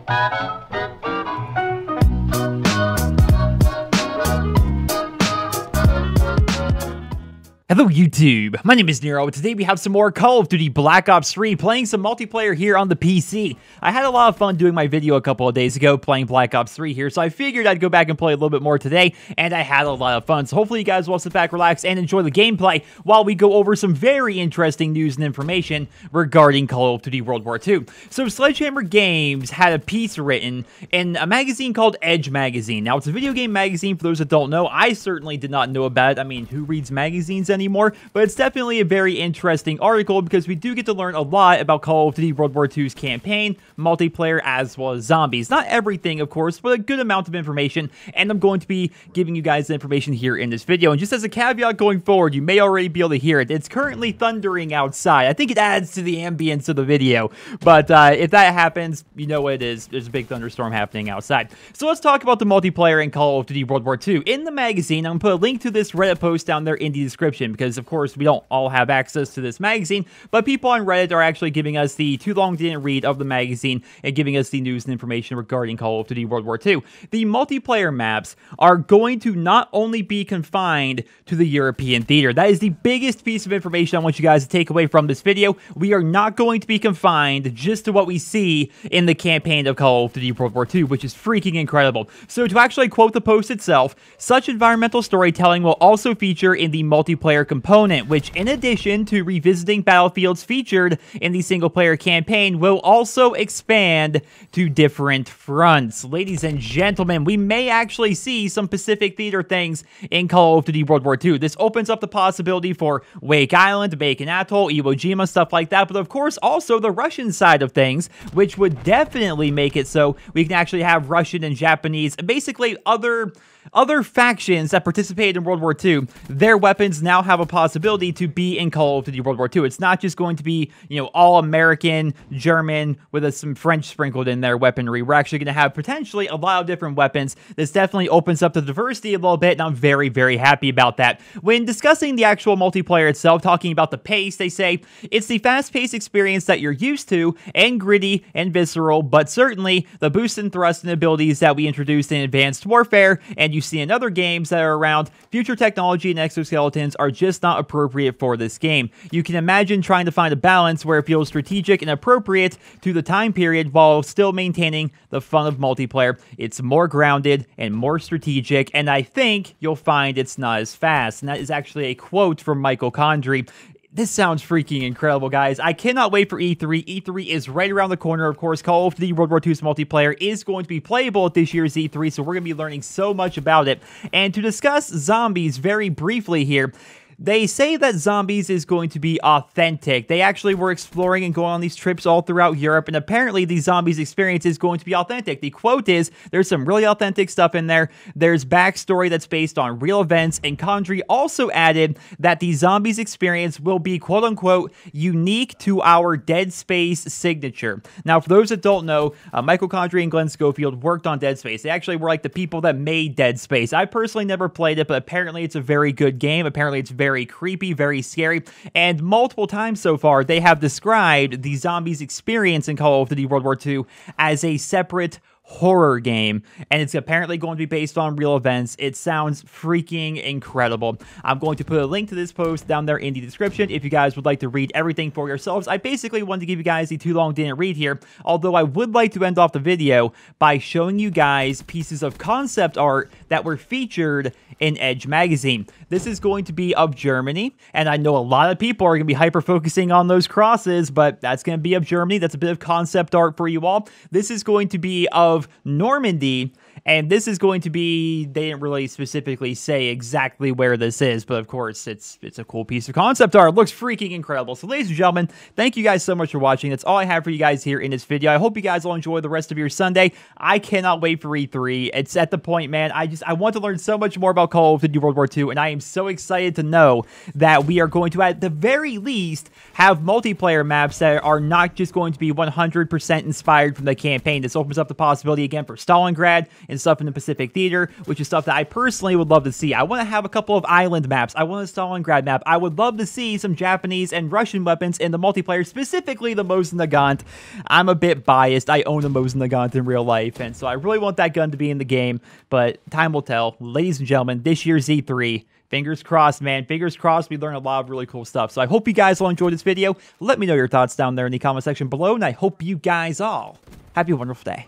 Hello YouTube, my name is Nero. Today we have some more Call of Duty Black Ops 3, playing some multiplayer here on the PC. I had a lot of fun doing my video a couple of days ago playing Black Ops 3 here, so I figured I'd go back and play a little bit more today, and I had a lot of fun. So hopefully you guys will sit back, relax, and enjoy the gameplay while we go over some very interesting news and information regarding Call of Duty World War II. So Sledgehammer Games had a piece written in a magazine called Edge Magazine. Now it's a video game magazine for those that don't know. I certainly did not know about it. I mean, who reads magazines anymore? But it's definitely a very interesting article because we do get to learn a lot about Call of Duty World War II's campaign, multiplayer, as well as zombies. Not everything, of course, but a good amount of information, and I'm going to be giving you guys the information here in this video. And just as a caveat going forward, you may already be able to hear it. It's currently thundering outside. I think it adds to the ambience of the video, but if that happens, you know what it is. There's a big thunderstorm happening outside. So let's talk about the multiplayer in Call of Duty World War II. In the magazine, I'm going to put a link to this Reddit post down there in the description because, of course, we don't all have access to this magazine, but people on Reddit are actually giving us the too long didn't read of the magazine and giving us the news and information regarding Call of Duty World War II. The multiplayer maps are going to not only be confined to the European theater. That is the biggest piece of information I want you guys to take away from this video. We are not going to be confined just to what we see in the campaign of Call of Duty World War II, which is freaking incredible. So to actually quote the post itself, such environmental storytelling will also feature in the multiplayer component, which in addition to revisiting battlefields featured in the single-player campaign, will also expand to different fronts. Ladies and gentlemen, we may actually see some Pacific Theater things in Call of Duty World War II. This opens up the possibility for Wake Island, Bacon Atoll, Iwo Jima, stuff like that, but of course also the Russian side of things, which would definitely make it so we can actually have Russian and Japanese, basically other factions that participated in World War II, their weapons now have a possibility to be in Call of Duty World War II. It's not just going to be, you know, all American, German, with some French sprinkled in their weaponry. We're actually going to have potentially a lot of different weapons. This definitely opens up the diversity a little bit, and I'm very, very happy about that. When discussing the actual multiplayer itself, talking about the pace, they say, it's the fast-paced experience that you're used to, and gritty and visceral, but certainly the boost and thrust and abilities that we introduced in Advanced Warfare, and you see in other games that are around, future technology and exoskeletons are just not appropriate for this game. You can imagine trying to find a balance where it feels strategic and appropriate to the time period while still maintaining the fun of multiplayer. It's more grounded and more strategic, and I think you'll find it's not as fast. And that is actually a quote from Michael Condrey. This sounds freaking incredible, guys. I cannot wait for E3. E3 is right around the corner. Of course, Call of Duty World War II's multiplayer is going to be playable at this year's E3, so we're going to be learning so much about it. And to discuss zombies very briefly here, they say that zombies is going to be authentic. They actually were exploring and going on these trips all throughout Europe, and apparently the zombies experience is going to be authentic. The quote is, there's some really authentic stuff in there. There's backstory that's based on real events, and Condrey also added that the zombies experience will be quote-unquote unique to our Dead Space signature. Now, for those that don't know, Michael Condrey and Glenn Schofield worked on Dead Space. They actually were like the people that made Dead Space. I personally never played it, but apparently it's a very good game. Apparently it's very creepy, very scary, and multiple times so far, they have described the zombies experience in Call of Duty World War II as a separate horror game, and it's apparently going to be based on real events. It sounds freaking incredible. I'm going to put a link to this post down there in the description if you guys would like to read everything for yourselves. I basically wanted to give you guys the too long didn't read here, although I would like to end off the video by showing you guys pieces of concept art that were featured in Edge Magazine. This is going to be of Germany, and I know a lot of people are going to be hyper-focusing on those crosses, but that's going to be of Germany. That's a bit of concept art for you all. This is going to be of Normandy, and this is going to be, they didn't really specifically say exactly where this is, but of course, it's a cool piece of concept art. It looks freaking incredible. So ladies and gentlemen, thank you guys so much for watching. That's all I have for you guys here in this video. I hope you guys will enjoy the rest of your Sunday. I cannot wait for E3. It's at the point, man, I want to learn so much more about Call of Duty World War II, and I am so excited to know that we are going to, at the very least, have multiplayer maps that are not just going to be 100% inspired from the campaign. This opens up the possibility again for Stalingrad, and stuff in the Pacific Theater, which is stuff that I personally would love to see. I want to have a couple of island maps. I want a Stalingrad map. I would love to see some Japanese and Russian weapons in the multiplayer, specifically the Mosin Nagant. I'm a bit biased. I own a Mosin Nagant in real life, and so I really want that gun to be in the game, but time will tell. Ladies and gentlemen, this year's E3, fingers crossed, man. Fingers crossed we learn a lot of really cool stuff. So I hope you guys all enjoyed this video. Let me know your thoughts down there in the comment section below, and I hope you guys all have a wonderful day.